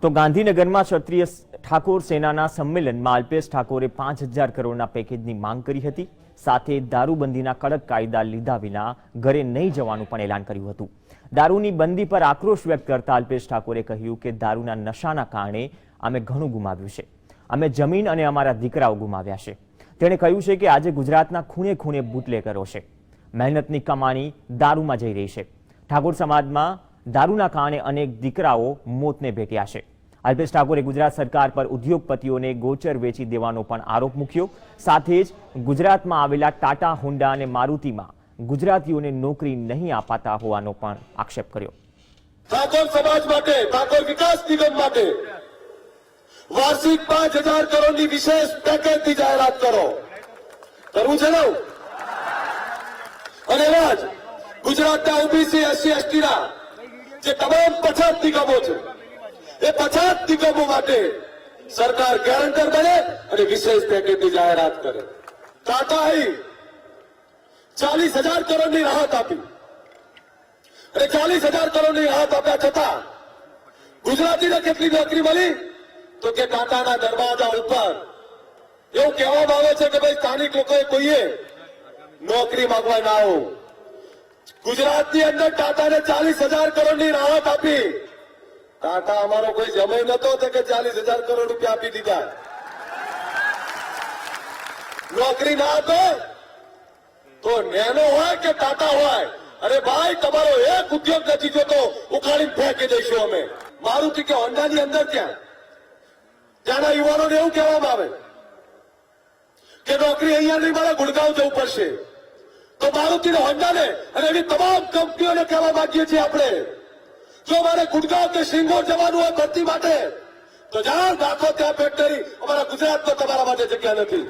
તો ગાંધીનગરમાં ક્ષત્રિય ઠાકોર સેનાના સંમેલનમાં અલ્પેશ ઠાકોરે 5,000 કરોડના પેકેજની માંગ કરી હતી. સાથે દારૂબંધીના કડક કાયદા લીધા વિના ઘરે નહીં જવાનું પણ એલાન કર્યું હતું. દારૂની બંધી પર આક્રોશ વ્યક્ત કરતા અલ્પેશ ઠાકોરે કહ્યું કે દારૂના નશાના કારણે અમે ઘણું ગુમાવ્યું છે. અમે જમીન અને અમારા દીકરાઓ ગુમાવ્યા છે. તેણે કહ્યું છે કે આજે ગુજરાતના ખૂણે ખૂણે બુટલેગરો છે. મહેનતની કમાણી દારૂમાં જઈ રહી છે. ઠાકોર સમાજમાં દારૂના કારણે અનેક દીકરાઓ મોતને ભેટ્યા છે. અલ્પેશ ઠાકોરે ગુજરાત સરકાર પર ઉદ્યોગપતિઓને ગોચર વેચી દેવાનો પણ આરોપ મૂક્યો. સાથે જ ગુજરાતમાં આવેલા ટાટા, હોન્ડા અને મારુતિમાં ગુજરાતીઓને નોકરી નહીં અપાતા હોવાનો પણ આક્ષેપ કર્યો. ઠાકોર સમાજ માટે, ઠાકોર વિકાસ નિગમ માટે વાર્ષિક 5,000 કરોડની વિશેષ પેકેજની જાહેરાત કરો. કરવું છે ને? અને એવા જ ગુજરાતના ઓબીસી, એસસી, એસટીના જે તમામ પછાત નિગમો છે, એ પછાત નિગમો માટે સરકાર ગેરંટર બને અને વિશેષ પેકેજની જાહેરાત કરે. ટાટાએ 40,000 કરોડની રાહત આપી અને 40,000 કરોડની રાહત આપ્યા છતાં ગુજરાતીને કેટલી નોકરી મળી? તો કે ટાટાના દરવાજા ઉપર એવું કહેવામાં આવે છે કે ભાઈ સ્થાનિક લોકોએ કોઈએ નોકરી માંગવા ના આવો. ગુજરાતની અંદર ટાટાને 40,000 કરોડની રાહત આપી. ટાટા અમારો કોઈ જમાઈ નતો કે 40,000 કરોડ રૂપિયા આપી દીધા. નોકરી ના આપે તો નેનો હોય કે ટાટા હોય, અરે ભાઈ તમારો એક ઉદ્યોગ નથી જોતો, ઉખાડીને ફેંકી દઈશું અમે. મારુતિ કે હોન્ડાની અંદર ત્યાંના યુવાનોને એવું કહેવામાં આવે કે નોકરી અહીંયા નહીં મળે, ગુડગાંવ જવું પડશે. તો મારુતિ ને હોન્ડાને અને એવી તમામ કંપનીઓને કહેવા માંગીએ છીએ આપણે, જો મારે ગુડગાંવ કે સિંગોર જવાનું હોય ભરતી માટે તો જાણ રાખો ત્યાં ફેક્ટરી. અમારા ગુજરાતમાં તમારા માટે જગ્યા નથી.